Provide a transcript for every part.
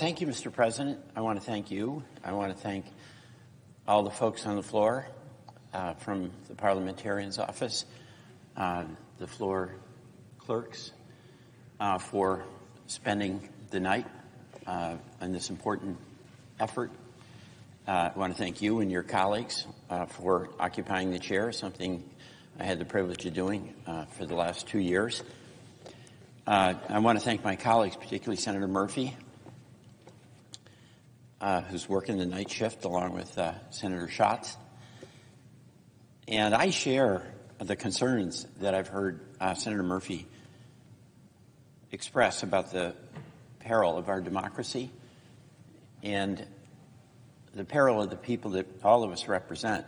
Thank you, Mr. President. I want to thank you. I want to thank all the folks on the floor from the parliamentarian's office, the floor clerks, for spending the night on this important effort. I want to thank you and your colleagues for occupying the chair, something I had the privilege of doing for the last 2 years. I want to thank my colleagues, particularly Senator Murphy, who's working the night shift along with Senator Schatz. And I share the concerns that I've heard Senator Murphy express about the peril of our democracy and the peril of the people that all of us represent.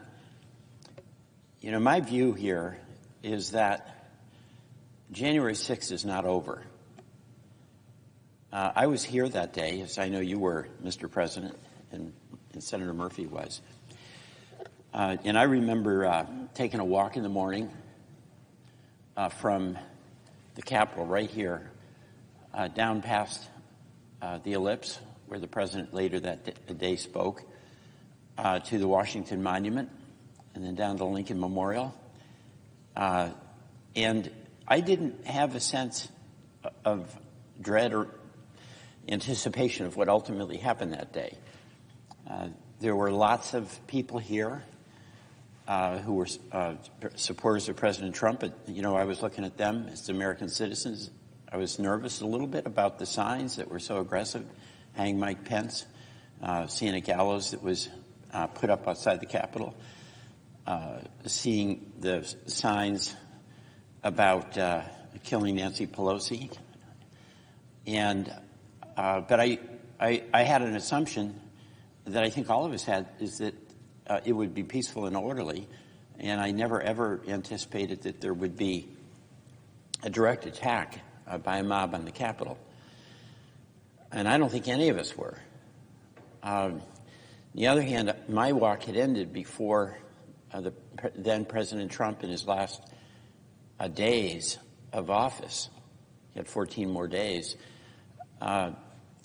You know, my view here is that January 6th is not over. I was here that day, as I know you were, Mr. President, and Senator Murphy was. And I remember taking a walk in the morning from the Capitol right here down past the ellipse, where the President later that day spoke, to the Washington Monument, and then down to Lincoln Memorial. And I didn't have a sense of dread or anticipation of what ultimately happened that day. There were lots of people here who were supporters of President Trump. But, you know, I was looking at them as American citizens. I was nervous a little bit about the signs that were so aggressive. Hang Mike Pence, seeing a gallows that was put up outside the Capitol, seeing the signs about killing Nancy Pelosi. And but I had an assumption that I think all of us had, is that it would be peaceful and orderly, and I never ever anticipated that there would be a direct attack by a mob on the Capitol. And I don't think any of us were. On the other hand, my walk had ended before then President Trump in his last days of office, he had 14 more days,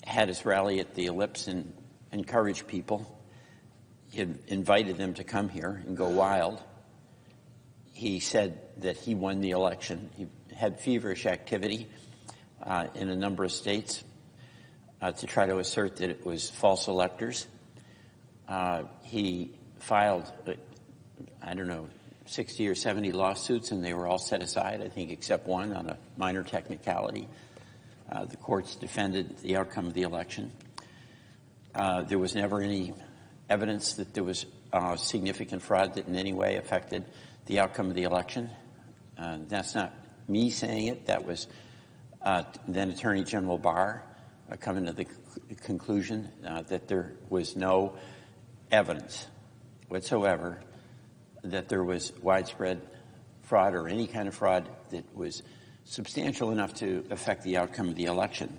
had his rally at the Ellipse and encouraged people. He had invited them to come here and go wild. He said that he won the election. He had feverish activity in a number of states to try to assert that it was false electors. He filed, 60 or 70 lawsuits, and they were all set aside, I think, except one on a minor technicality. The courts defended the outcome of the election. There was never any evidence that there was significant fraud that in any way affected the outcome of the election. That's not me saying it. That was then Attorney General Barr coming to the conclusion that there was no evidence whatsoever that there was widespread fraud or any kind of fraud that was substantial enough to affect the outcome of the election.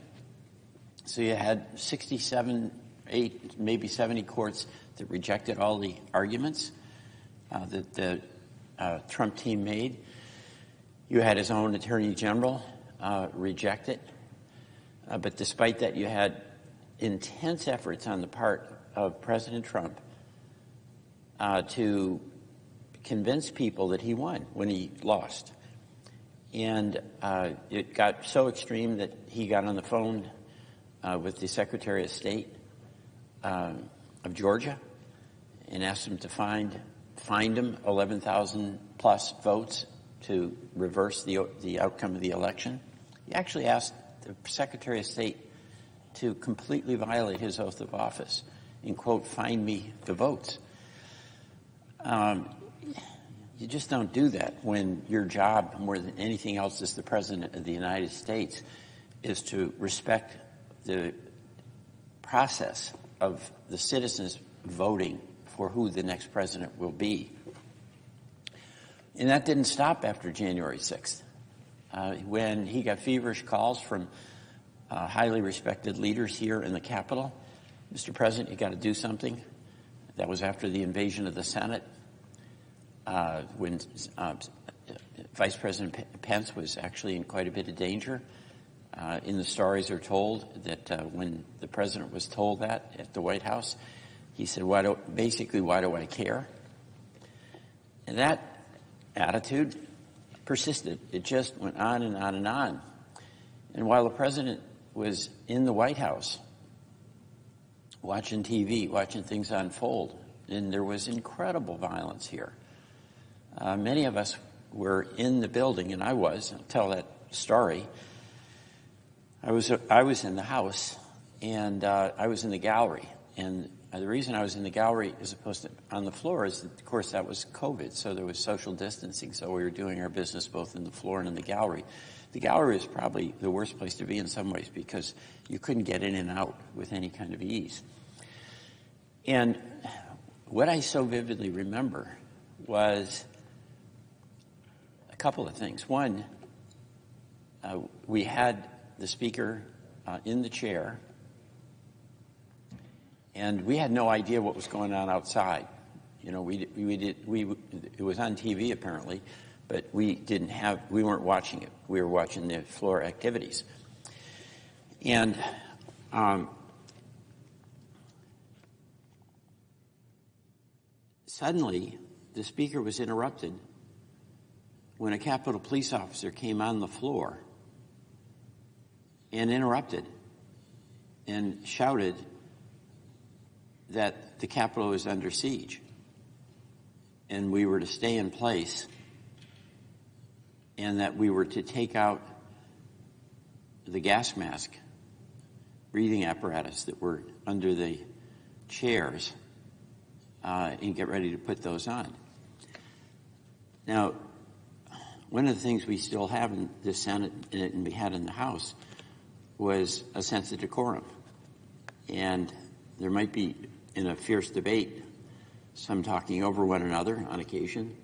So you had 67, 8, maybe 70 courts that rejected all the arguments that the Trump team made. You had his own Attorney General reject it. But despite that, you had intense efforts on the part of President Trump to convince people that he won when he lost. And it got so extreme that he got on the phone with the Secretary of State of Georgia and asked him to find him 11,000 plus votes to reverse the outcome of the election. He actually asked the Secretary of State to completely violate his oath of office and, quote, find me the votes. You just don't do that when your job, more than anything else as the President of the United States, is to respect the process of the citizens voting for who the next president will be. And that didn't stop after January 6th. When he got feverish calls from highly respected leaders here in the Capitol, Mr. President, you got to do something. That was after the invasion of the Senate, when Vice President Pence was actually in quite a bit of danger. In the stories are told that when the president was told that at the White House, he said, why do I care? And that attitude persisted. It just went on and on and on. And while the president was in the White House, watching TV, watching things unfold, and there was incredible violence here. Many of us were in the building, and I'll tell that story. I was in the house, and I was in the gallery. And the reason I was in the gallery as opposed to on the floor is that, of course, that was COVID, so there was social distancing. So we were doing our business both in the floor and in the gallery. The gallery is probably the worst place to be in some ways because you couldn't get in and out with any kind of ease. And what I so vividly remember was a couple of things. One, we had the speaker in the chair, and we had no idea what was going on outside. You know, it was on TV apparently, but we weren't watching it. We were watching the floor activities. And suddenly, the speaker was interrupted when a Capitol police officer came on the floor and interrupted and shouted that the Capitol was under siege and we were to stay in place and that we were to take out the gas mask, breathing apparatus that were under the chairs and get ready to put those on. Now, one of the things we still have in the Senate and we had in the House was a sense of decorum. And there might be, in a fierce debate, some talking over one another on occasion.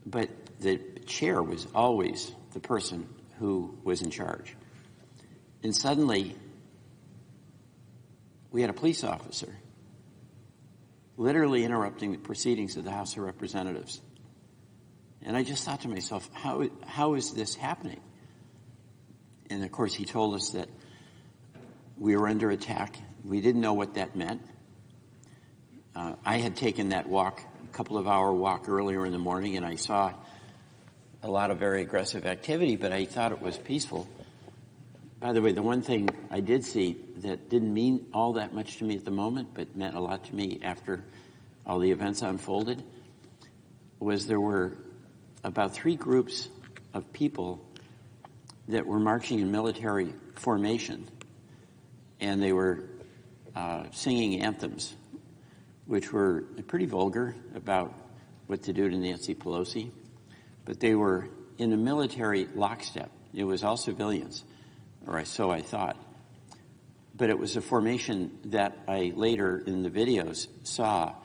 But the chair was always the person who was in charge. And suddenly, we had a police officer literally interrupting the proceedings of the House of Representatives. And I just thought to myself, how is this happening? And of course, he told us that we were under attack. We didn't know what that meant. I had taken that walk, a couple of hour walk earlier in the morning, and I saw a lot of very aggressive activity, but I thought it was peaceful. By the way, the one thing I did see that didn't mean all that much to me at the moment, but meant a lot to me after all the events unfolded, was there were about 3 groups of people that were marching in military formation, and they were singing anthems, which were pretty vulgar about what to do to Nancy Pelosi, but they were in a military lockstep. It was all civilians, or so I thought. But it was a formation that I later in the videos saw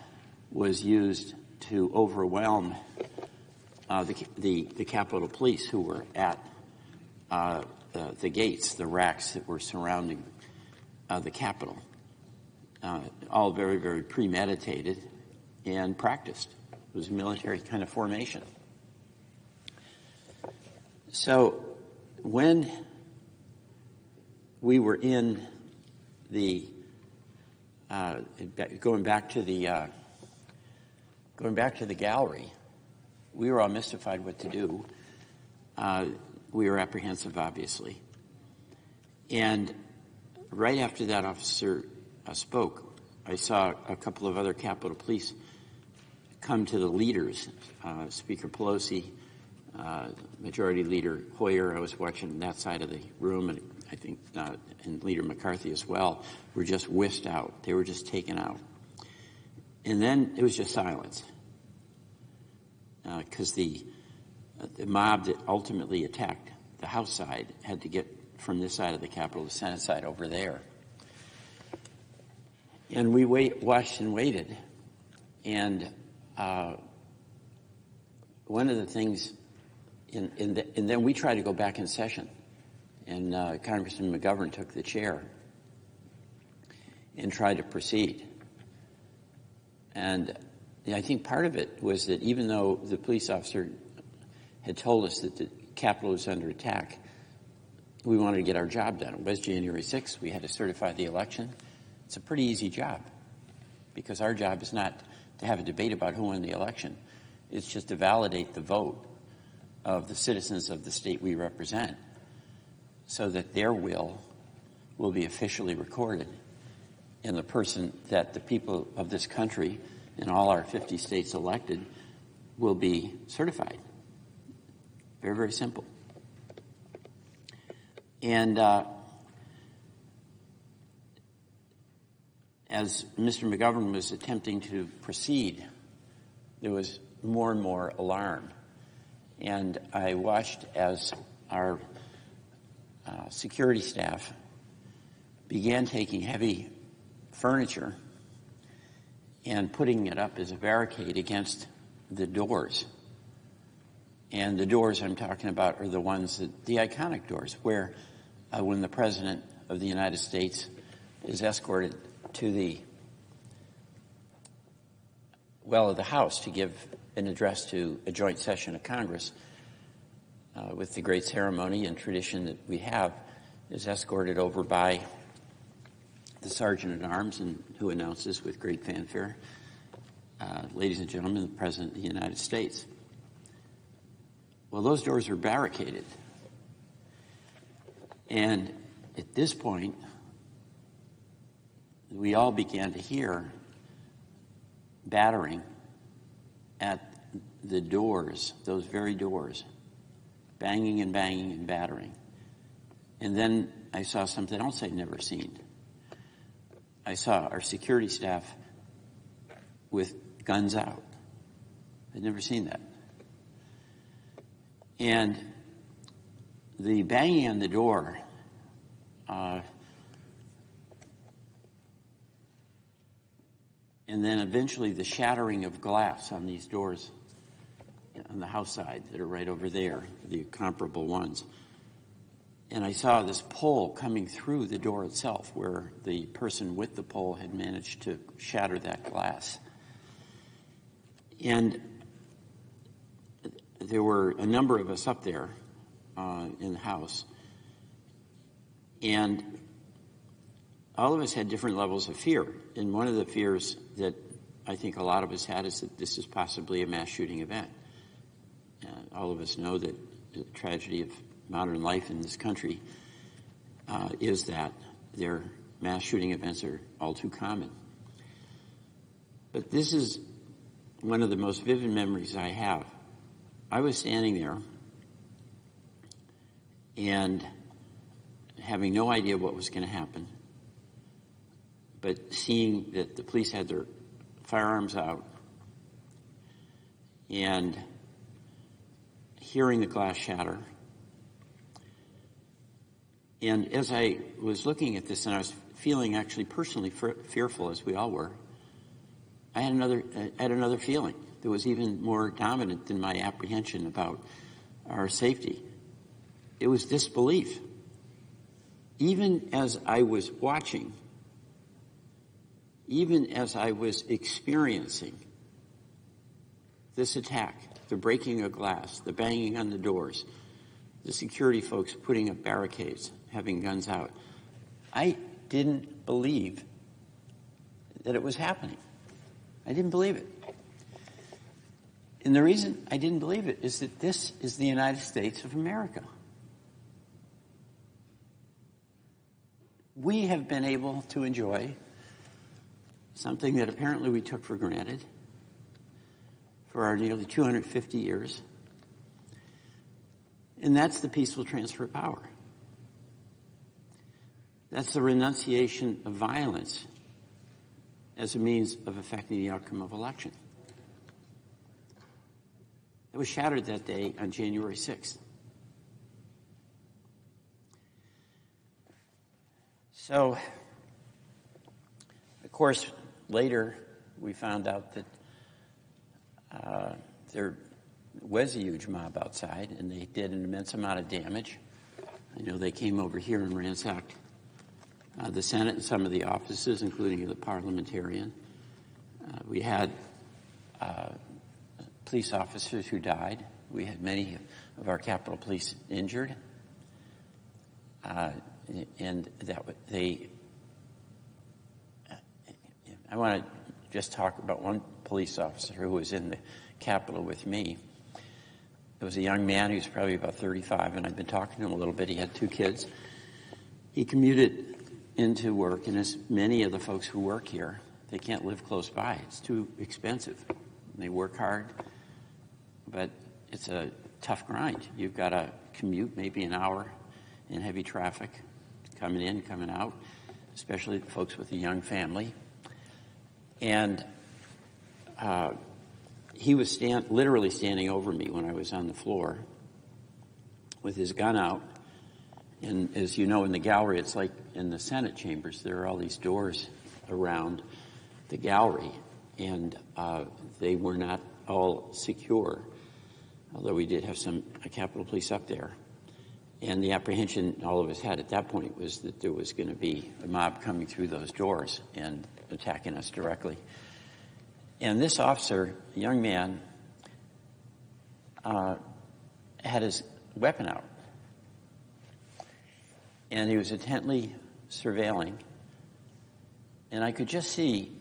was used to overwhelm the Capitol Police who were at the gates, the racks that were surrounding the Capitol. All very, very premeditated and practiced. It was a military kind of formation. So when we were in the going back to the gallery, we were all mystified what to do. We were apprehensive, obviously. And right after that officer spoke, I saw a couple of other Capitol Police come to the leaders, Speaker Pelosi, Majority Leader Hoyer. I was watching that side of the room, and I think and Leader McCarthy as well, were just whisked out. They were just taken out. And then it was just silence. Because the mob that ultimately attacked the House side had to get from this side of the Capitol to the Senate side over there. And we watched and waited. And one of the things, and then we tried to go back in session. And Congressman McGovern took the chair and tried to proceed. And I think part of it was that even though the police officer had told us that the Capitol was under attack, we wanted to get our job done. It was January 6th. We had to certify the election. It's a pretty easy job because our job is not to have a debate about who won the election. It's just to validate the vote of the citizens of the state we represent so that their will be officially recorded and the person that the people of this country and all our 50 states elected will be certified. Very, very simple. And as Mr. McGovern was attempting to proceed, there was more and more alarm. And I watched as our security staff began taking heavy furniture and putting it up as a barricade against the doors. And the doors I'm talking about are the ones the iconic doors, where when the President of the United States is escorted to the of the House to give an address to a joint session of Congress, with the great ceremony and tradition that we have, is escorted over by the Sergeant at Arms, and who announces with great fanfare, ladies and gentlemen, the President of the United States. Well, those doors are barricaded. And at this point, we all began to hear battering at the doors, those very doors, banging and banging and battering. And then I saw something else I'd never seen. I saw our security staff with guns out. I'd never seen that. And the banging on the door and then eventually the shattering of glass on these doors on the house side that are right over there, the comparable ones. And I saw this pole coming through the door itself where the person with the pole had managed to shatter that glass. And there were a number of us up there in the house. And all of us had different levels of fear. And one of the fears that I think a lot of us had is that this is possibly a mass shooting event. All of us know that the tragedy of modern life in this country is that their mass shooting events are all too common. But this is one of the most vivid memories I have. I was standing there and having no idea what was going to happen, but seeing that the police had their firearms out and hearing the glass shatter. And as I was looking at this and I was feeling actually personally fearful, as we all were, I had another feeling that was even more dominant than my apprehension about our safety. It was disbelief. Even as I was watching, even as I was experiencing this attack, the breaking of glass, the banging on the doors, the security folks putting up barricades, having guns out, I didn't believe that it was happening. I didn't believe it. And the reason I didn't believe it is that this is the United States of America. We have been able to enjoy something that apparently we took for granted for our nearly 250 years, and that's the peaceful transfer of power. That's the renunciation of violence as a means of affecting the outcome of election. It was shattered that day on January 6th. So, of course, later we found out that there was a huge mob outside, and they did an immense amount of damage. I know they came over here and ransacked the Senate and some of the offices, including the parliamentarian. We had police officers who died. We had many of our Capitol Police injured. and that I want to just talk about one police officer who was in the Capitol with me. It was a young man. He was probably about 35, and I've been talking to him a little bit. He had 2 kids. He commuted into work, and as many of the folks who work here, they can't live close by. It's too expensive. They work hard, but it's a tough grind. You've got to commute maybe an hour in heavy traffic, coming in, coming out, especially folks with a young family. And he was literally standing over me when I was on the floor with his gun out. And as you know, in the gallery, it's like in the Senate chambers, there are all these doors around the gallery, and they were not all secure, although we did have some Capitol Police up there. And the apprehension all of us had at that point was that there was going to be a mob coming through those doors and attacking us directly. And this officer, a young man, had his weapon out. And he was intently surveilling. And I could just see,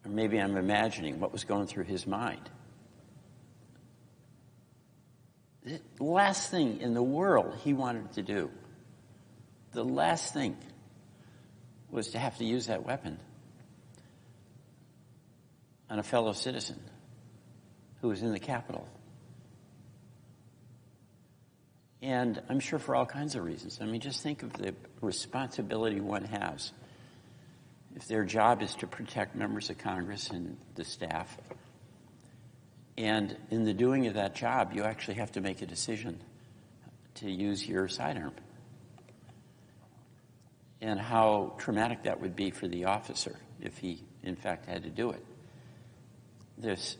or maybe I'm imagining, what was going through his mind. The last thing in the world he wanted to do, the last thing, was to have to use that weapon on a fellow citizen who was in the Capitol. And I'm sure for all kinds of reasons. I mean, just think of the responsibility one has. If their job is to protect members of Congress and the staff, and in the doing of that job, you actually have to make a decision to use your sidearm. And how traumatic that would be for the officer if he, in fact, had to do it. This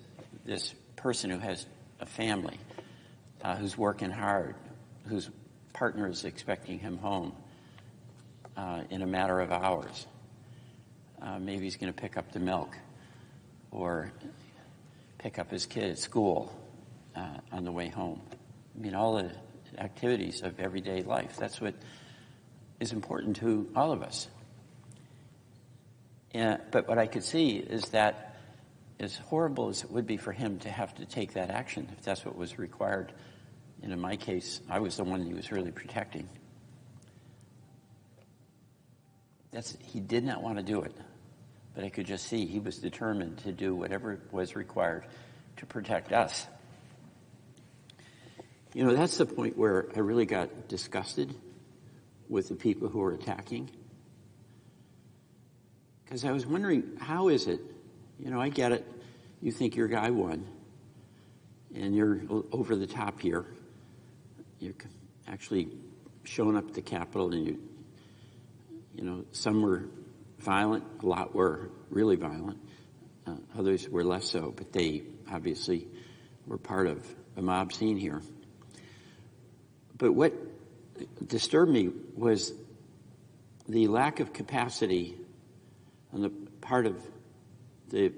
person who has a family, who's working hard, whose partner is expecting him home in a matter of hours. Maybe he's going to pick up the milk or pick up his kid at school on the way home. I mean, all the activities of everyday life. That's what is important to all of us. But what I could see is that as horrible as it would be for him to have to take that action, if that's what was required, and in my case, I was the one he was really protecting. He did not want to do it, but I could just see he was determined to do whatever was required to protect us. You know, that's the point where I really got disgusted with the people who were attacking. Because I was wondering, how is it, you know, I get it, you think your guy won, and you're over the top here. You're actually showing up at the Capitol, and you know, some were violent, a lot were really violent, others were less so, but they obviously were part of a mob scene here. But what disturbed me was the lack of capacity on the part of the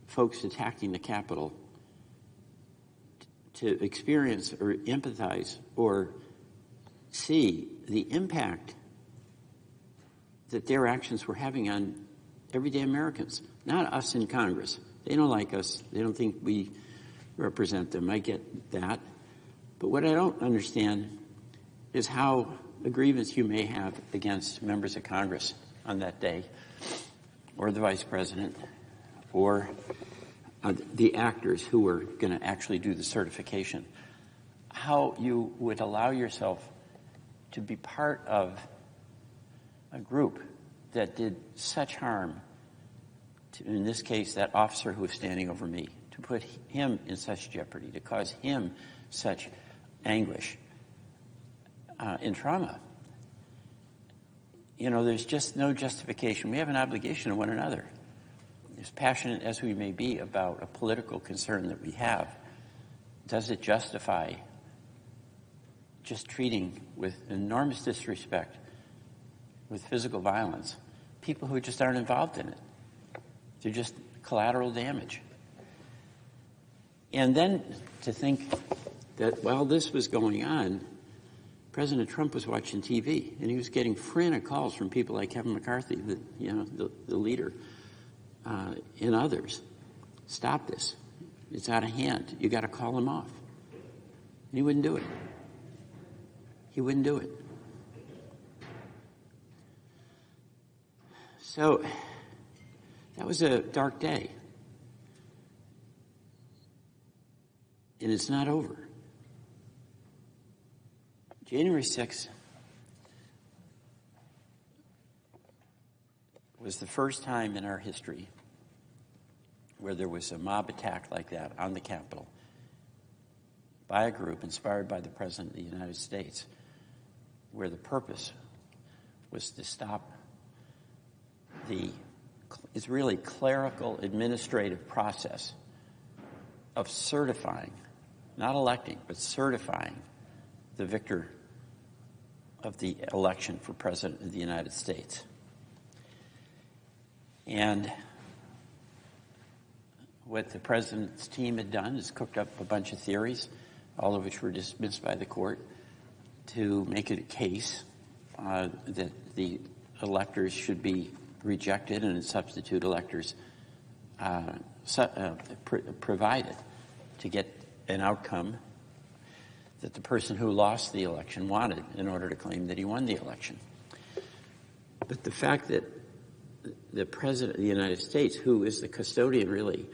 folks attacking the Capitol to experience or empathize or see the impact that their actions were having on everyday Americans, not us in Congress. They don't like us. They don't think we represent them. I get that. But what I don't understand is how a grievance you may have against members of Congress on that day, or the vice president, or the actors who are going to actually do the certification, how you would allow yourself to be part of a group that did such harm to, in this case, that officer who was standing over me, to put him in such jeopardy, to cause him such anguish and trauma. You know, there's just no justification. We have an obligation to one another. As passionate as we may be about a political concern that we have, does it justify just treating with enormous disrespect, with physical violence, people who just aren't involved in it? They're just collateral damage. And then to think that while this was going on, President Trump was watching TV, and he was getting frantic calls from people like Kevin McCarthy, the leader, and others. Stop this. It's out of hand. You got to call him off. And he wouldn't do it. He wouldn't do it. So that was a dark day. And it's not over. January 6th was the first time in our history where there was a mob attack like that on the Capitol by a group inspired by the President of the United States, where the purpose was to stop the Israeli clerical administrative process of certifying, not electing, but certifying the victor of the election for President of the United States. And what the president's team had done is cooked up a bunch of theories, all of which were dismissed by the court, to make it a case that the electors should be rejected and substitute electors provided to get an outcome that the person who lost the election wanted in order to claim that he won the election. But the fact that the President of the United States, who is the custodian really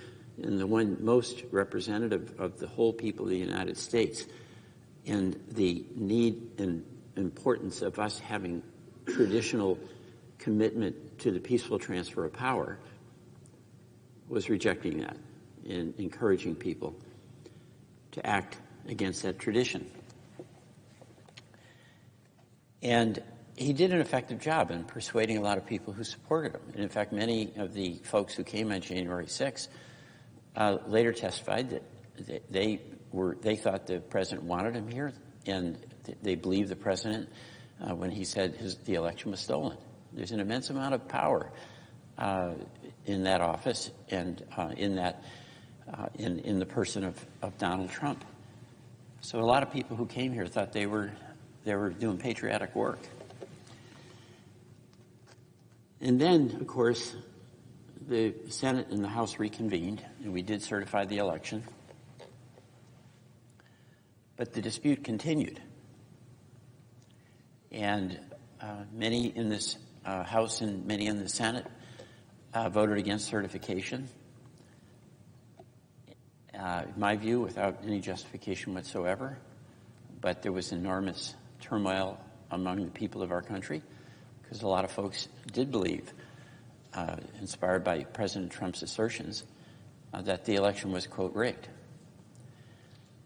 and the one most representative of the whole people of the United States, and the need and importance of us having traditional commitment to the peaceful transfer of power, was rejecting that and encouraging people to act against that tradition. And he did an effective job in persuading a lot of people who supported him. And in fact, many of the folks who came on January 6th later testified that they thought the president wanted him here, and they believed the president when he said the election was stolen. There's an immense amount of power in that office and in the person of Donald Trump. So a lot of people who came here thought they were doing patriotic work. And then, of course, the Senate and the House reconvened, and we did certify the election. But the dispute continued. And many in this House and many in the Senate voted against certification. In my view, without any justification whatsoever. But there was enormous turmoil among the people of our country, because a lot of folks did believe, inspired by President Trump's assertions, that the election was, quote, rigged.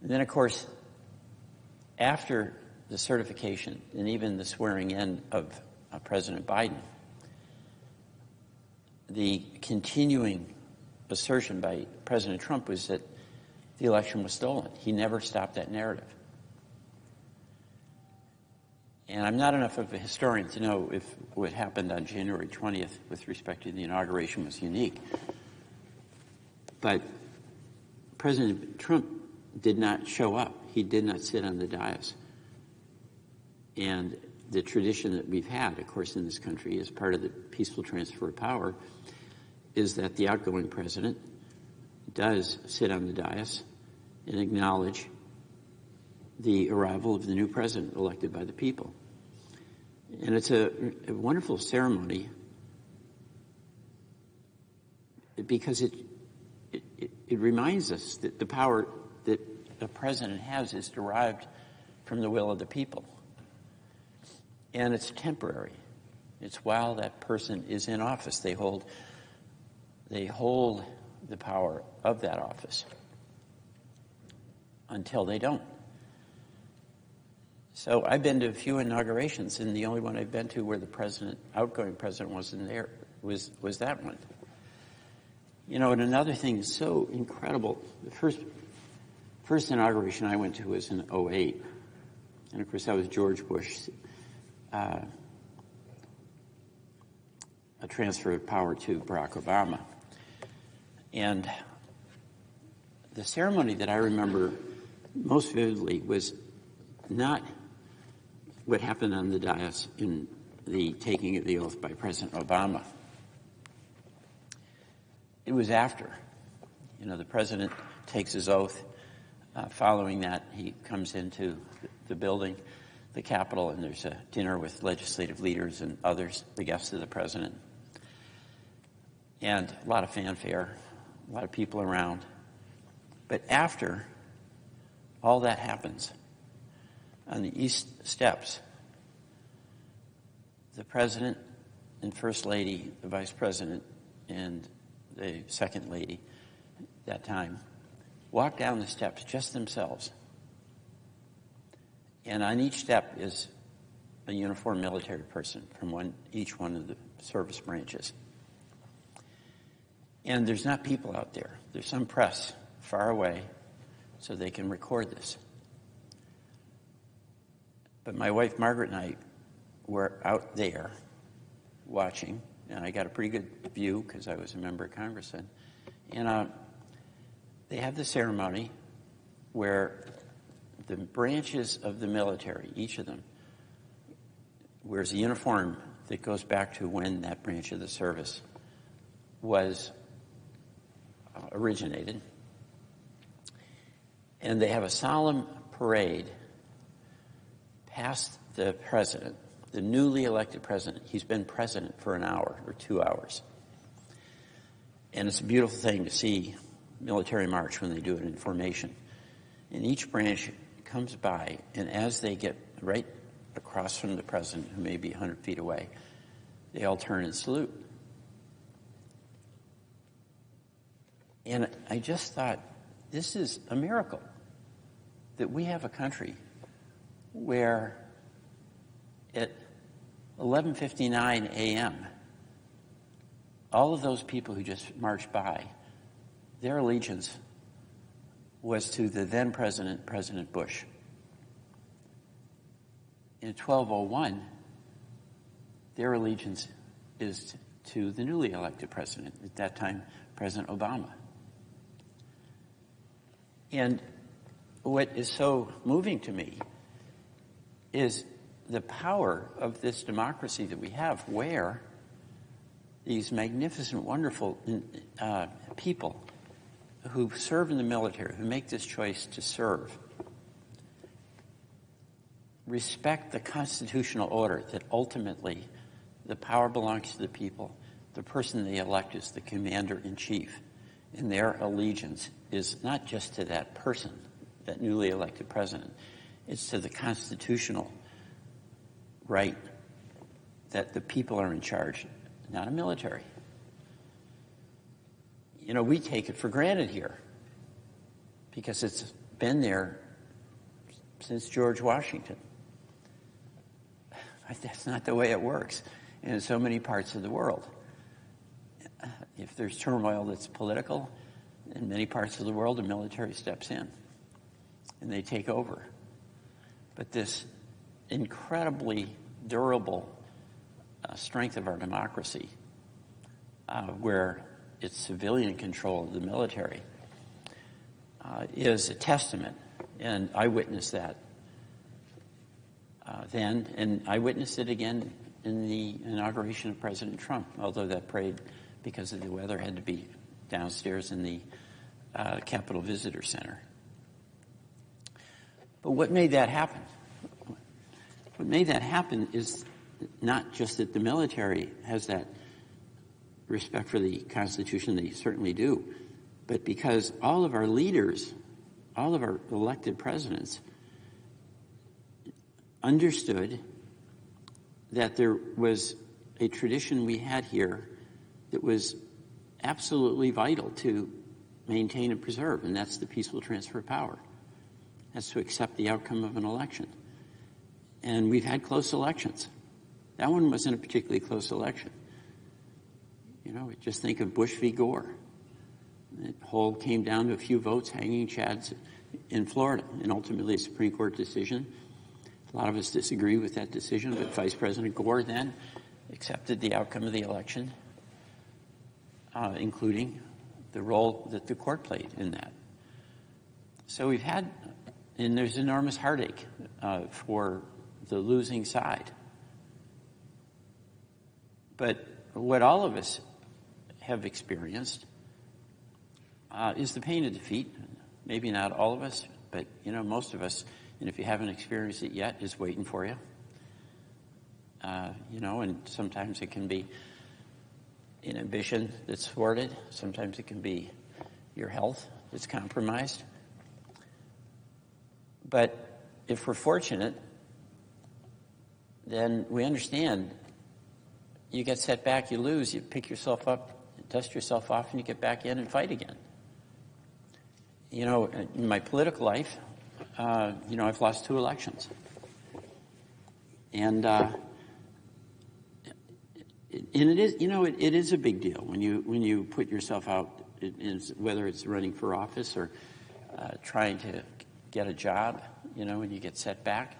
And then, of course, after the certification and even the swearing in of President Biden, the continuing assertion by President Trump was that the election was stolen. He never stopped that narrative. And I'm not enough of a historian to know if what happened on January 20th with respect to the inauguration was unique. But President Trump did not show up. He did not sit on the dais. And the tradition that we've had, of course, in this country as part of the peaceful transfer of power is that the outgoing president does sit on the dais and acknowledge the arrival of the new president elected by the people. And it's a wonderful ceremony because it reminds us that the power that a president has is derived from the will of the people. And it's temporary. It's while that person is in office. They hold the power of that office until they don't. So I've been to a few inaugurations, and the only one I've been to where the outgoing president wasn't there was that one. You know, and another thing is so incredible. The first inauguration I went to was in 2008. And of course that was George Bush, a transfer of power to Barack Obama. And the ceremony that I remember most vividly was not what happened on the dais in the taking of the oath by President Obama. It was after. The president takes his oath. Following that, he comes into the building, the Capitol, and there's a dinner with legislative leaders and others, the guests of the president. And a lot of fanfare, a lot of people around. But after all that happens, on the East Steps, the president and first lady, the vice president, and the second lady at that time walk down the steps just themselves. And on each step is a uniformed military person from each one of the service branches. And there's not people out there. There's some press far away so they can record this. But my wife, Margaret, and I were out there watching, and I got a pretty good view because I was a member of Congress then. And they have the ceremony where the branches of the military, each of them, wears a uniform that goes back to when that branch of the service was originated. And they have a solemn parade past the president, the newly elected president. He's been president for an hour or 2 hours. And it's a beautiful thing to see military march when they do it in formation. And each branch comes by, and as they get right across from the president, who may be 100 feet away, they all turn and salute. And I just thought, this is a miracle that we have a country where at 11:59 a.m., all of those people who just marched by, their allegiance was to the then president, President Bush. In 12:01, their allegiance is to the newly elected president, at that time, President Obama. And what is so moving to me is the power of this democracy that we have, where these magnificent, wonderful people who serve in the military, who make this choice to serve, respect the constitutional order that ultimately the power belongs to the people. The person they elect is the commander-in-chief, and their allegiance is not just to that person, that newly elected president. It's to the constitutional right that the people are in charge, not a military. We take it for granted here because it's been there since George Washington. But that's not the way it works in so many parts of the world. If there's turmoil that's political, in many parts of the world, the military steps in and they take over. But this incredibly durable strength of our democracy, where it's civilian control of the military, is a testament. And I witnessed that then, and I witnessed it again in the inauguration of President Trump, although that parade, because of the weather, had to be downstairs in the Capitol Visitor Center. But what made that happen? What made that happen is not just that the military has that respect for the Constitution, they certainly do, but because all of our leaders, all of our elected presidents understood that there was a tradition we had here that was absolutely vital to maintain and preserve, and that's the peaceful transfer of power. That's to accept the outcome of an election. And we've had close elections. That one wasn't a particularly close election. Just think of Bush v. Gore. It whole came down to a few votes, hanging chads in Florida, and ultimately a Supreme Court decision. A lot of us disagree with that decision, but Vice President Gore then accepted the outcome of the election, including the role that the court played in that. So we've had, and there's enormous heartache for the losing side. But what all of us have experienced is the pain of defeat. Maybe not all of us, but most of us. And if you haven't experienced it yet, is waiting for you. And sometimes it can be an ambition that's thwarted. Sometimes it can be your health that's compromised. But if we're fortunate, then we understand you get set back, you lose, you pick yourself up, dust yourself off, and you get back in and fight again. In my political life, I've lost 2 elections. And it is, it is a big deal when you put yourself out, whether it's running for office or trying to get a job, when you get set back.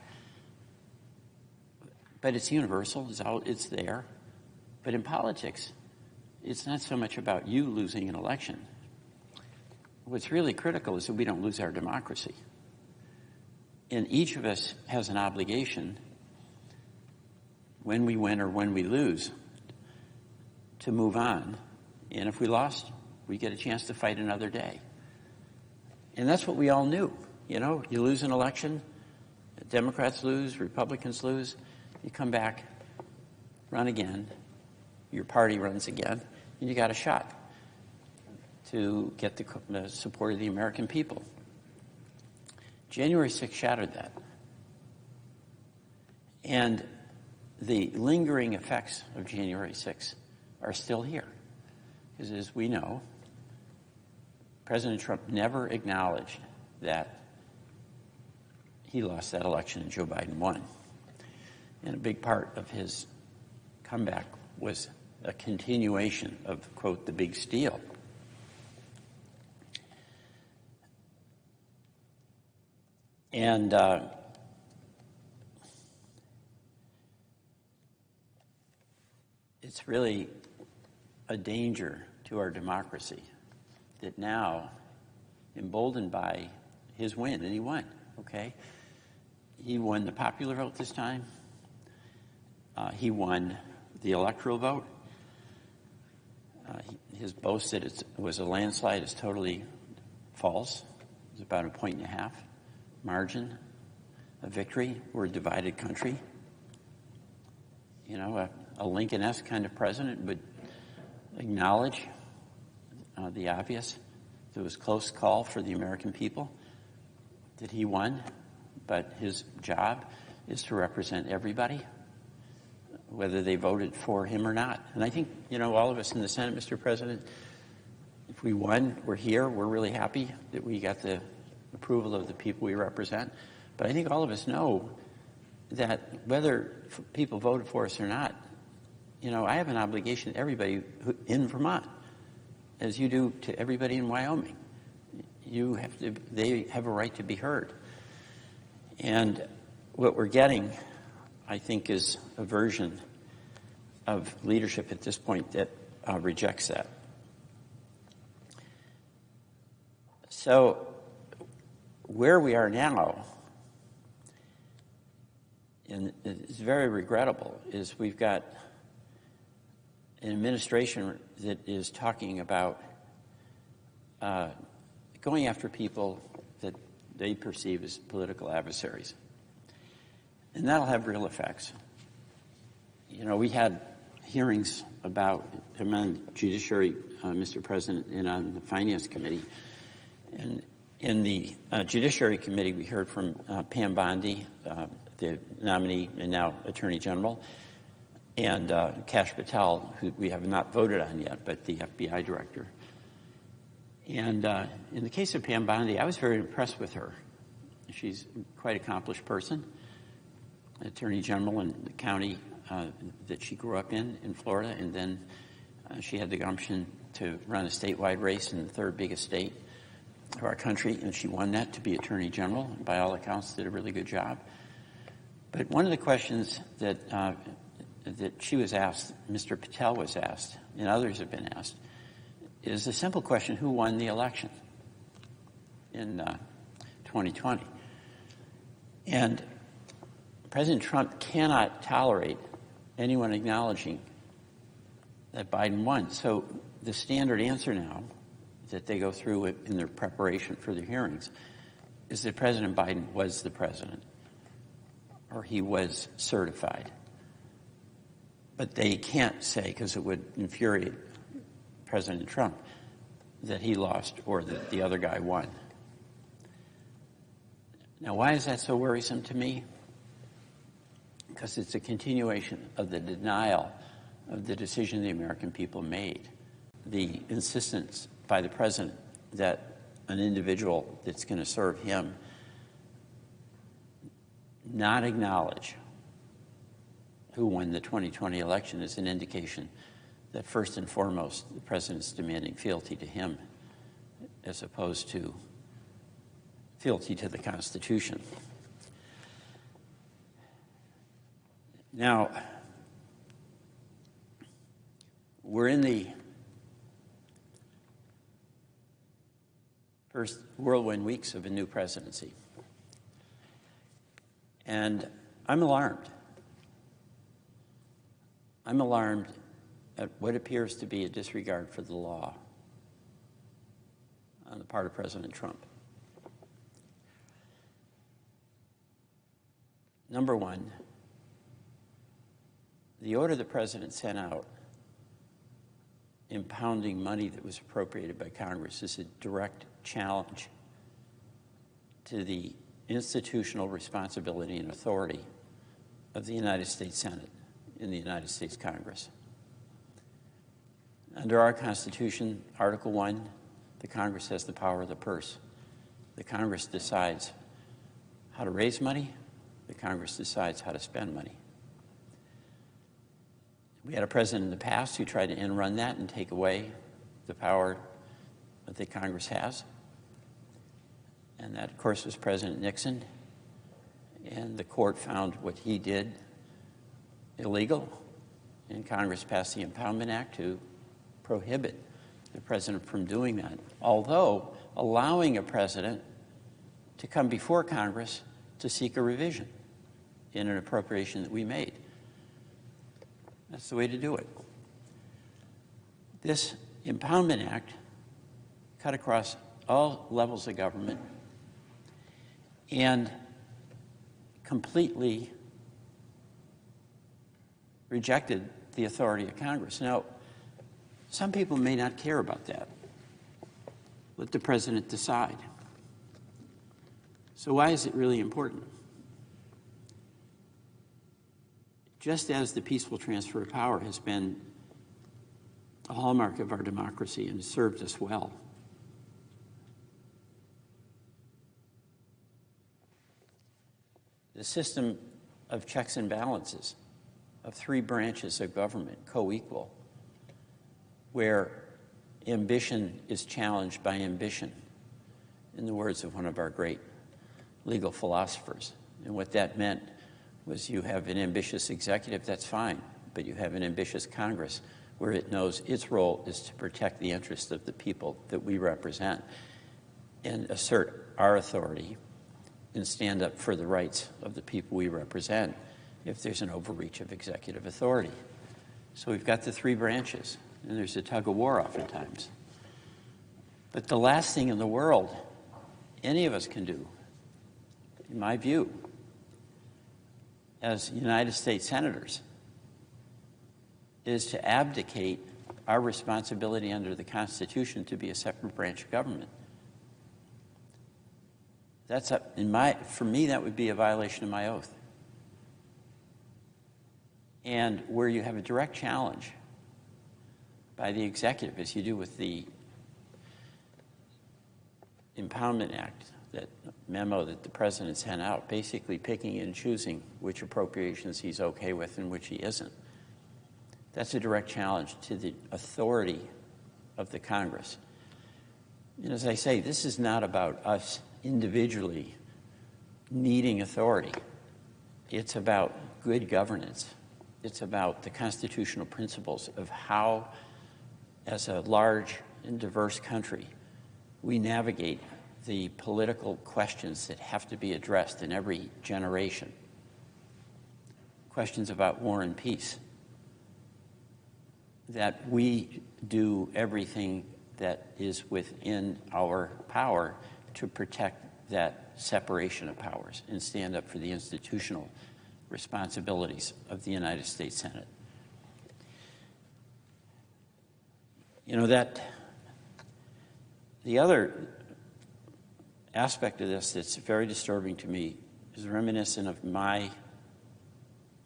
But it's universal. It's there. But in politics, it's not so much about you losing an election. What's really critical is that we don't lose our democracy. And each of us has an obligation, when we win or when we lose, to move on. And if we lost, we get a chance to fight another day. And that's what we all knew. You lose an election, Democrats lose, Republicans lose, you come back, run again, your party runs again, and you got a shot to get the support of the American people. January 6th shattered that. And the lingering effects of January 6th are still here. Because as we know, President Trump never acknowledged that he lost that election and Joe Biden won. And a big part of his comeback was a continuation of, quote, the big steal. And it's really a danger to our democracy that now, emboldened by his win, and he won, okay? He won the popular vote this time. He won the electoral vote. His boast that it was a landslide is totally false. It was about 1.5 points margin of victory. We're a divided country. A Lincoln-esque kind of president would acknowledge the obvious. It was a close call for the American people that he won, but his job is to represent everybody, whether they voted for him or not. And I think, all of us in the Senate, Mr. President, if we won, we're here, we're really happy that we got the approval of the people we represent. But I think all of us know that whether people voted for us or not, I have an obligation to everybody in Vermont, as you do to everybody in Wyoming. They have a right to be heard. And what we're getting, I think, is a version of leadership at this point that rejects that. So where we are now, and it's very regrettable, is we've got an administration that is talking about going after people that they perceive as political adversaries. And that'll have real effects. We had hearings about among judiciary, Mr. President, and on the Finance Committee. And in the Judiciary Committee, we heard from Pam Bondi, the nominee and now Attorney General, and Kash Patel, who we have not voted on yet, but the FBI director. And in the case of Pam Bondi, I was very impressed with her. She's a quite accomplished person, Attorney General in the county that she grew up in Florida, and then she had the gumption to run a statewide race in the third biggest state of our country, and she won that to be Attorney General. By all accounts, did a really good job. But one of the questions that she was asked, Mr. Patel was asked, and others have been asked, is the simple question: who won the election in 2020? And President Trump cannot tolerate anyone acknowledging that Biden won. So the standard answer now that they go through in their preparation for the hearings is that President Biden was the president, or he was certified. But they can't say, because it would infuriate President Trump, that he lost or that the other guy won. Now, why is that so worrisome to me? Because it's a continuation of the denial of the decision the American people made. The insistence by the president that an individual that's going to serve him not acknowledge who won the 2020 election is an indication that first and foremost the president's demanding fealty to him as opposed to fealty to the Constitution. Now, we're in the first whirlwind weeks of a new presidency. And I'm alarmed. I'm alarmed at what appears to be a disregard for the law on the part of President Trump. Number one, the order the president sent out impounding money that was appropriated by Congress is a direct challenge to the institutional responsibility and authority of the United States Senate in the United States Congress. Under our Constitution, Article 1, the Congress has the power of the purse. The Congress decides how to raise money. The Congress decides how to spend money. We had a president in the past who tried to end run that and take away the power that the Congress has. And that, of course, was President Nixon. And the court found what he did illegal. And Congress passed the Impoundment Act to prohibit the president from doing that, although allowing a president to come before Congress to seek a revision in an appropriation that we made. That's the way to do it. This Impoundment Act cut across all levels of government and completely rejected the authority of Congress. Now, some people may not care about that. Let the president decide. So why is it really important? Just as the peaceful transfer of power has been a hallmark of our democracy and has served us well, the system of checks and balances of three branches of government, co-equal, where ambition is challenged by ambition, in the words of one of our great legal philosophers. And what that meant was you have an ambitious executive, that's fine, but you have an ambitious Congress where it knows its role is to protect the interests of the people that we represent and assert our authority and stand up for the rights of the people we represent if there's an overreach of executive authority. So we've got the three branches, and there's a tug of war oftentimes. But the last thing in the world any of us can do, in my view, as United States senators, is to abdicate our responsibility under the Constitution to be a separate branch of government. For me, that would be a violation of my oath. And where you have a direct challenge by the executive, as you do with the Impoundment Act, that memo that the president sent out, basically picking and choosing which appropriations he's okay with and which he isn't. That's a direct challenge to the authority of the Congress. And as I say, this is not about us individually needing authority. It's about good governance. It's about the constitutional principles of how, as a large and diverse country, we navigate the political questions that have to be addressed in every generation. questions about war and peace, that we do everything that is within our power to protect that separation of powers and stand up for the institutional responsibilities of the United States Senate. You know, that the other aspect of this that's very disturbing to me is reminiscent of my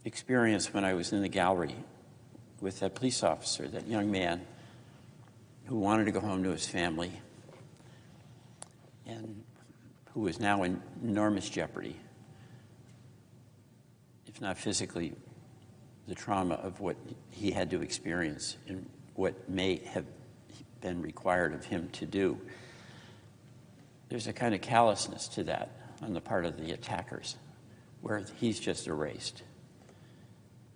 experience when I was in the gallery with that police officer, that young man who wanted to go home to his family and who was now in enormous jeopardy, if not physically, the trauma of what he had to experience and what may have been required of him to do. There's a kind of callousness to that on the part of the attackers, where he's just erased.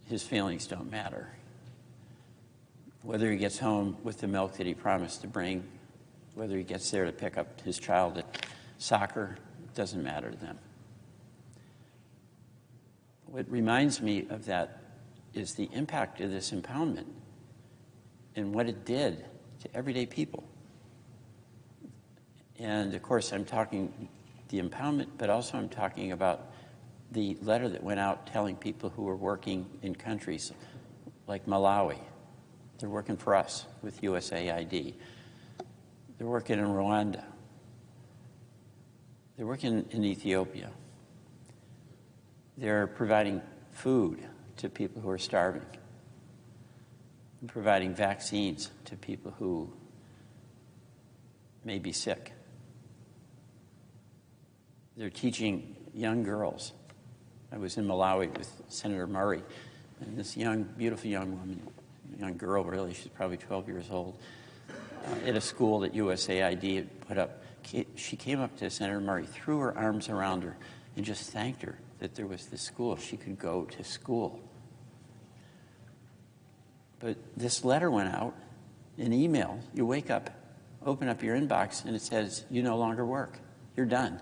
His feelings don't matter. Whether he gets home with the milk that he promised to bring, whether he gets there to pick up his child at soccer, it doesn't matter to them. What reminds me of that is the impact of this impoundment and what it did to everyday people. And of course, I'm talking the impoundment, but also I'm talking about the letter that went out telling people who were working in countries like Malawi. They're working for us with USAID. They're working in Rwanda. They're working in Ethiopia. They're providing food to people who are starving, and providing vaccines to people who may be sick. They're teaching young girls. I was in Malawi with Senator Murray, and this young, beautiful young woman, young girl really, she's probably 12 years old, at a school that USAID had put up. She came up to Senator Murray, threw her arms around her, and just thanked her that there was this school. She could go to school. But this letter went out, an email. You wake up, open up your inbox, and it says, you no longer work. You're done.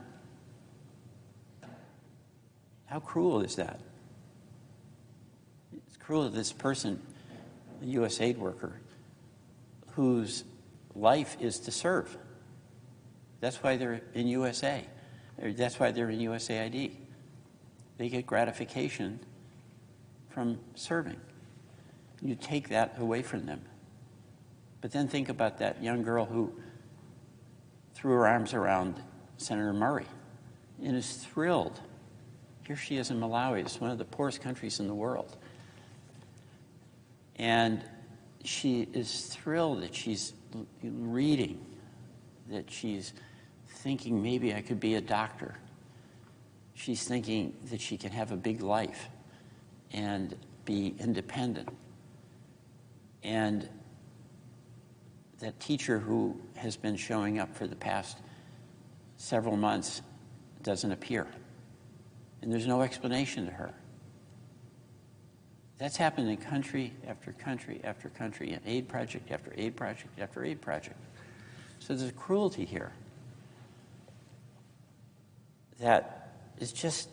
How cruel is that? It's cruel to this person, a U.S. aid worker, whose life is to serve. That's why they're in USA. That's why they're in USAID. They get gratification from serving. You take that away from them. But then think about that young girl who threw her arms around Senator Murray and is thrilled. Here she is in Malawi. It's one of the poorest countries in the world. And she is thrilled that she's reading, that she's thinking maybe I could be a doctor. She's thinking that she can have a big life and be independent. And that teacher who has been showing up for the past several months doesn't appear. And there's no explanation to her. That's happened in country after country after country, and aid project after aid project after aid project. So there's a cruelty here that is just,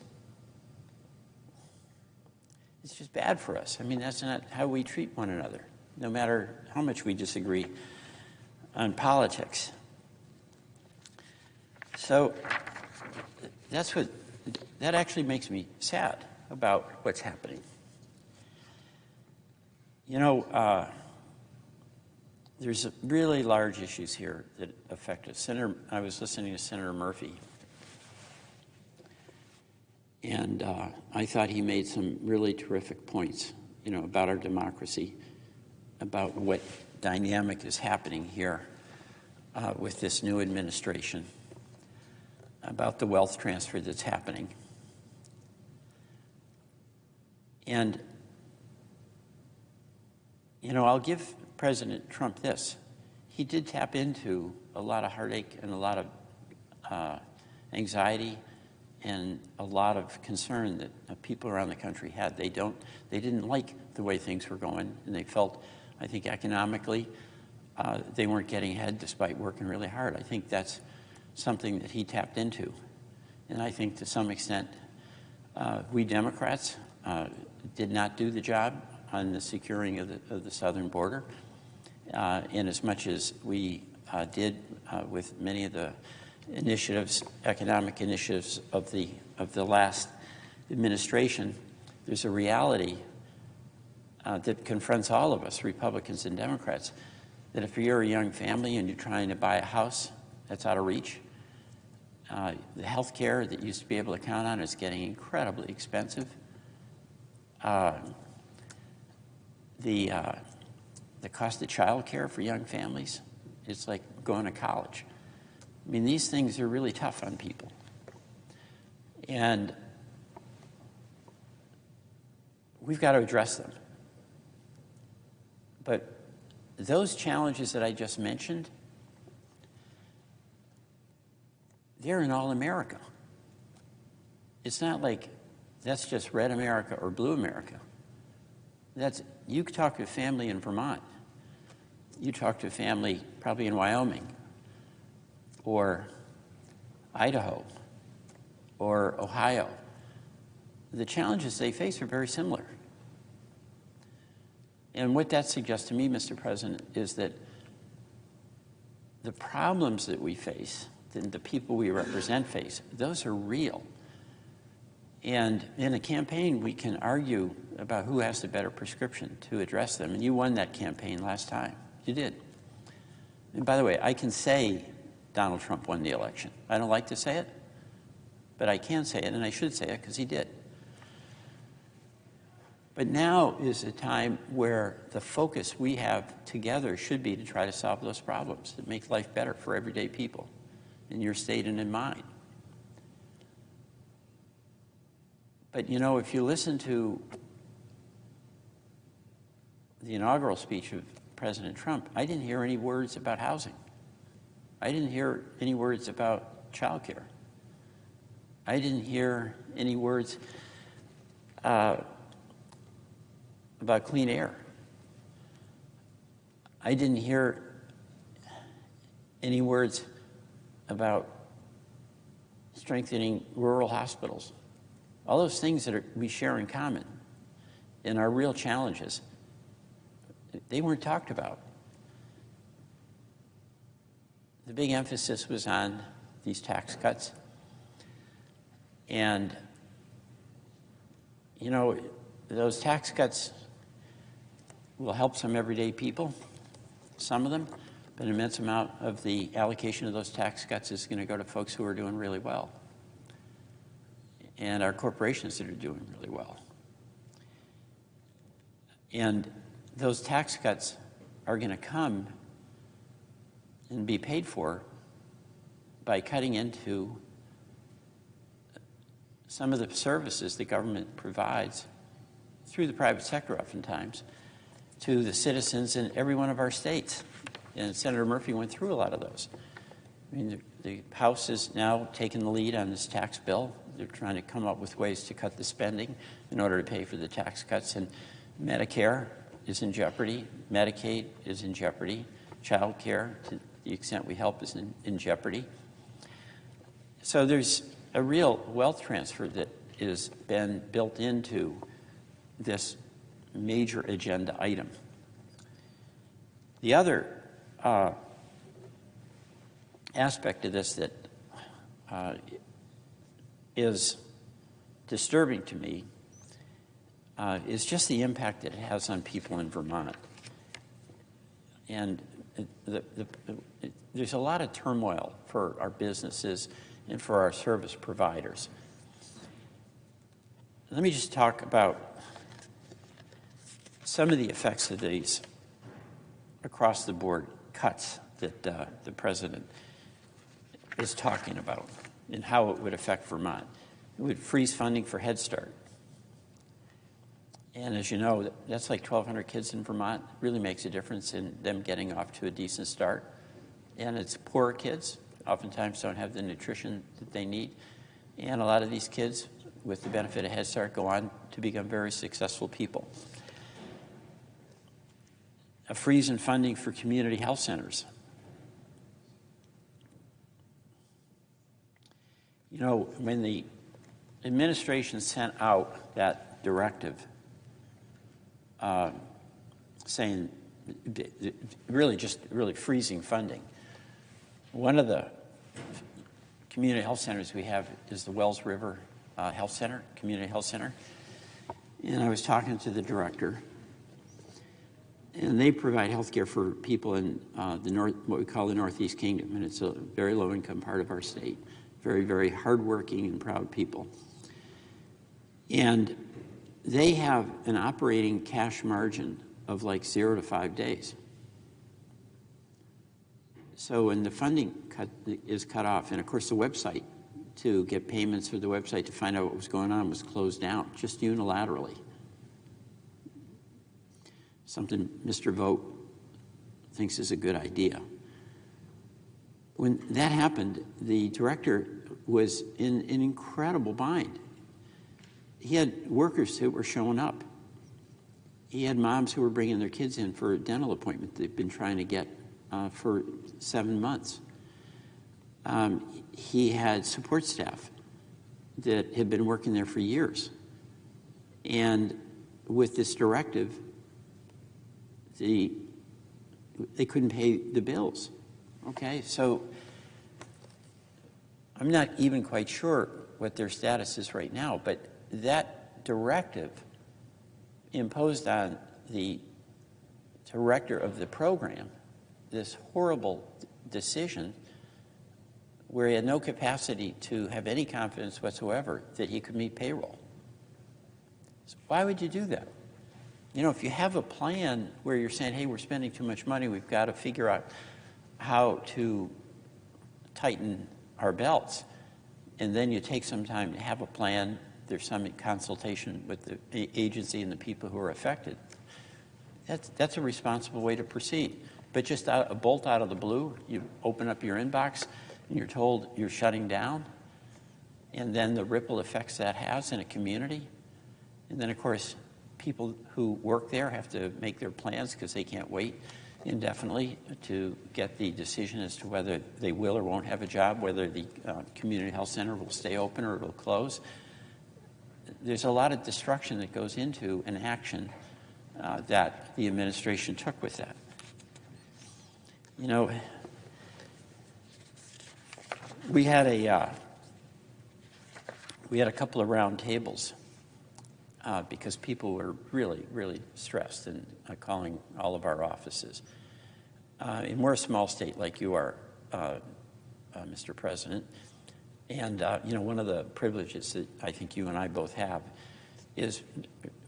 it's just bad for us. I mean, that's not how we treat one another, no matter how much we disagree on politics. So that actually makes me sad about what's happening. You know, there's really large issues here that affect us. I was listening to Senator Murphy, and I thought he made some really terrific points, you know, about our democracy, about what dynamic is happening here with this new administration, about the wealth transfer that's happening. And you know, I'll give President Trump this. He did tap into a lot of heartache and a lot of anxiety and a lot of concern that people around the country had. They didn't like the way things were going, and they felt, I think, economically, they weren't getting ahead despite working really hard. I think that's something that he tapped into. And I think to some extent, we Democrats did not do the job on the securing of the southern border, in as much as we did with many of the initiatives, economic initiatives of the last administration. There's a reality that confronts all of us, Republicans and Democrats, that if you're a young family and you're trying to buy a house that's out of reach, the health care that you used to be able to count on is getting incredibly expensive. The cost of child care for young families, it's like going to college. I mean, these things are really tough on people. And we've got to address them. But those challenges that I just mentioned, they're in all America. It's not like that's just red America or blue America. You talk to a family in Vermont. You talk to a family probably in Wyoming or Idaho or Ohio. The challenges they face are very similar. And what that suggests to me, Mr. President, is that the problems that we face, that the people we represent face, those are real. And in a campaign, we can argue about who has the better prescription to address them. And you won that campaign last time. You did. And by the way, I can say Donald Trump won the election. I don't like to say it, but I can say it, and I should say it because he did. But now is a time where the focus we have together should be to try to solve those problems that make life better for everyday people in your state and in mine. But, you know, if you listen to the inaugural speech of President Trump, I didn't hear any words about housing. I didn't hear any words about child care. I didn't hear any words about clean air. I didn't hear any words about strengthening rural hospitals. All those things that we share in common and are real challenges, they weren't talked about. The big emphasis was on these tax cuts. And, you know, those tax cuts will help some everyday people, some of them, but an immense amount of the allocation of those tax cuts is going to go to folks who are doing really well and our corporations that are doing really well. And those tax cuts are going to come and be paid for by cutting into some of the services the government provides through the private sector oftentimes to the citizens in every one of our states. And Senator Murphy went through a lot of those. I mean, the House is now taking the lead on this tax bill. They're trying to come up with ways to cut the spending in order to pay for the tax cuts. And Medicare is in jeopardy. Medicaid is in jeopardy. Child care, to the extent we help, is in jeopardy. So there's a real wealth transfer that has been built into this major agenda item. The other aspect of this that is disturbing to me is just the impact that it has on people in Vermont. And there's a lot of turmoil for our businesses and for our service providers. Let me just talk about some of the effects of these across-the-board cuts that the president is talking about and how it would affect Vermont. It would freeze funding for Head Start. And as you know, that's like 1,200 kids in Vermont. It really makes a difference in them getting off to a decent start. And it's poorer kids, oftentimes don't have the nutrition that they need. And a lot of these kids, with the benefit of Head Start, go on to become very successful people. A freeze in funding for community health centers. You know, when the administration sent out that directive saying really freezing funding. One of the community health centers we have is the Wells River Health Center, Community Health Center. And I was talking to the director, and they provide health care for people in what we call the Northeast Kingdom, and it's a very low-income part of our state. Very, very hardworking and proud people. And they have an operating cash margin of like 0 to 5 days. So when the funding is cut off, and of course the website to get payments for the website to find out what was going on was closed down, just unilaterally. Something Mr. Vought thinks is a good idea. When that happened, the director was in an incredible bind. He had workers who were showing up. He had moms who were bringing their kids in for a dental appointment they've been trying to get for 7 months. He had support staff that had been working there for years. And with this directive, they couldn't pay the bills. Okay, so I'm not even quite sure what their status is right now, but that directive imposed on the director of the program this horrible decision where he had no capacity to have any confidence whatsoever that he could meet payroll. So why would you do that? You know, if you have a plan where you're saying, hey, we're spending too much money, we've got to figure out how to tighten our belts, and then you take some time to have a plan, there's some consultation with the agency and the people who are affected, that's a responsible way to proceed. But just a bolt out of the blue, you open up your inbox and you're told you're shutting down, and then the ripple effects that has in a community. And then, of course, people who work there have to make their plans because they can't wait indefinitely to get the decision as to whether they will or won't have a job, whether the community health center will stay open or it will close. There's a lot of destruction that goes into an action that the administration took with that. You know, we had a couple of round tables because people were really, really stressed and calling all of our offices. And we're a small state like you are, Mr. President. And, you know, one of the privileges that I think you and I both have is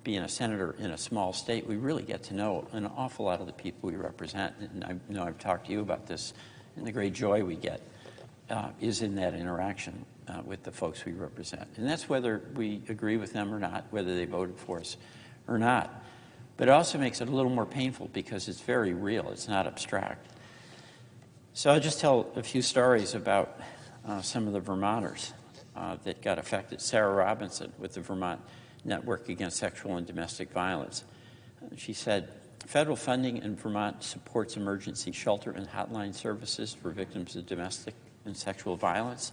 being a senator in a small state. We really get to know an awful lot of the people we represent. And I know I've talked to you about this, and the great joy we get is in that interaction with the folks we represent. And that's whether we agree with them or not, whether they voted for us or not. But it also makes it a little more painful because it's very real. It's not abstract. So I'll just tell a few stories about some of the Vermonters that got affected. Sarah Robinson with the Vermont Network Against Sexual and Domestic Violence. She said, federal funding in Vermont supports emergency shelter and hotline services for victims of domestic and sexual violence.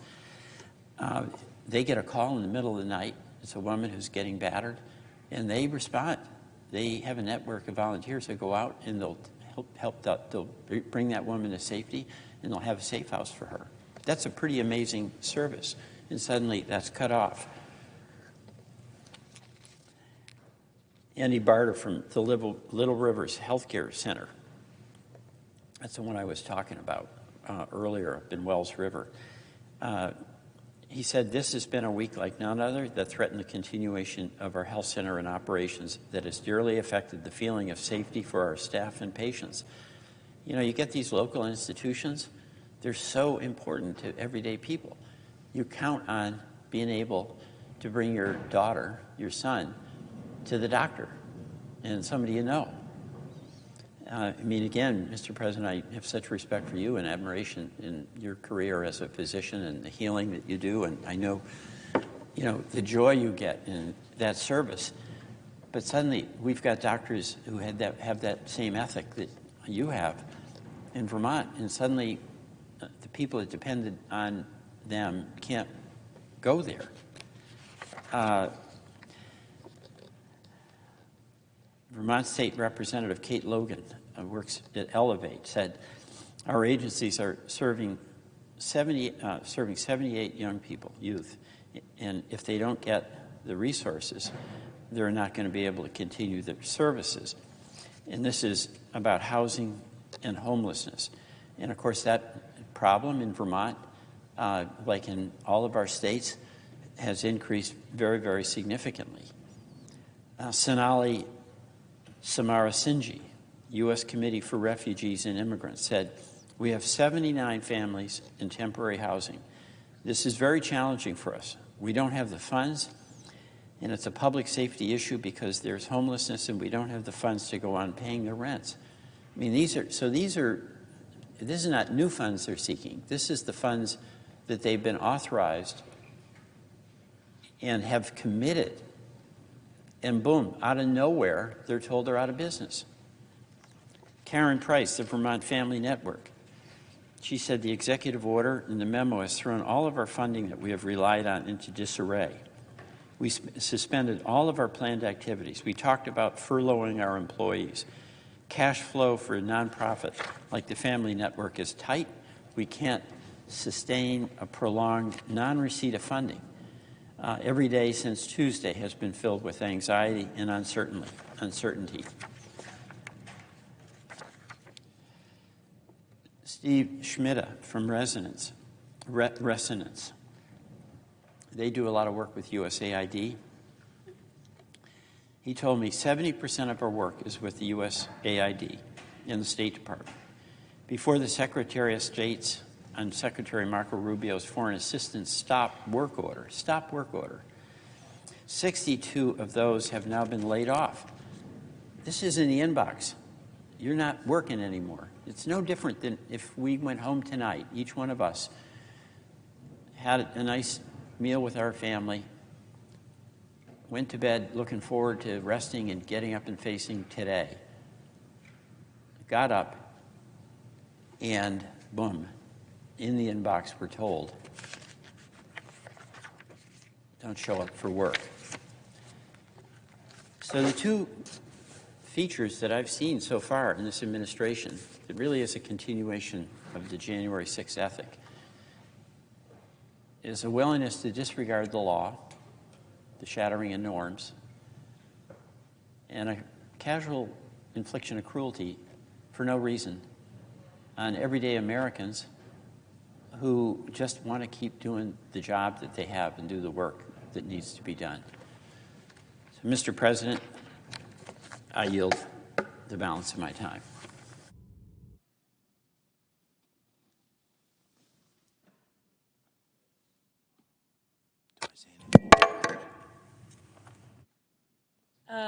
They get a call in the middle of the night. It's a woman who's getting battered, and they respond. They have a network of volunteers that go out and they'll they'll bring that woman to safety, and they'll have a safe house for her. That's a pretty amazing service, and suddenly that's cut off. Andy Barter from the Little Rivers Healthcare Center. That's the one I was talking about earlier up in Wells River. He said, this has been a week like none other that threatened the continuation of our health center and operations that has dearly affected the feeling of safety for our staff and patients. You know, you get these local institutions, they're so important to everyday people. You count on being able to bring your daughter, your son, to the doctor and somebody you know. I mean, again, Mr. President, I have such respect for you and admiration in your career as a physician and the healing that you do, and I know, you know, the joy you get in that service. But suddenly, we've got doctors who have that same ethic that you have in Vermont, and suddenly the people that depended on them can't go there. Vermont State Representative Kate Logan works at Elevate, said, our agencies are serving 78 young people, youth, and if they don't get the resources, they're not going to be able to continue their services. And this is about housing and homelessness. And of course, that problem in Vermont, like in all of our states, has increased very, very significantly. Sonali Samarasinji, U.S. Committee for Refugees and Immigrants, said, we have 79 families in temporary housing. This is very challenging for us. We don't have the funds, and it's a public safety issue because there's homelessness and we don't have the funds to go on paying their rents. I mean, this is not new funds they're seeking. This is the funds that they've been authorized and have committed. And boom, out of nowhere, they're told they're out of business. Karen Price, the Vermont Family Network, she said the executive order and the memo has thrown all of our funding that we have relied on into disarray. We suspended all of our planned activities. We talked about furloughing our employees. Cash flow for a nonprofit like the Family Network is tight. We can't sustain a prolonged non-receipt of funding. Every day since Tuesday has been filled with anxiety and uncertainty. Steve Schmida from Resonance. They do a lot of work with USAID. He told me 70% of our work is with the USAID in the State Department. Before the Secretary of State's and Secretary Marco Rubio's foreign assistance stop work order, 62 of those have now been laid off. This is in the inbox. You're not working anymore. It's no different than if we went home tonight, each one of us had a nice meal with our family, went to bed looking forward to resting and getting up and facing today, got up, and boom, in the inbox we're told, don't show up for work. So the two features that I've seen so far in this administration, it really is a continuation of the January 6th ethic, is a willingness to disregard the law, the shattering of norms, and a casual infliction of cruelty for no reason on everyday Americans who just want to keep doing the job that they have and do the work that needs to be done. So, Mr. President, I yield the balance of my time.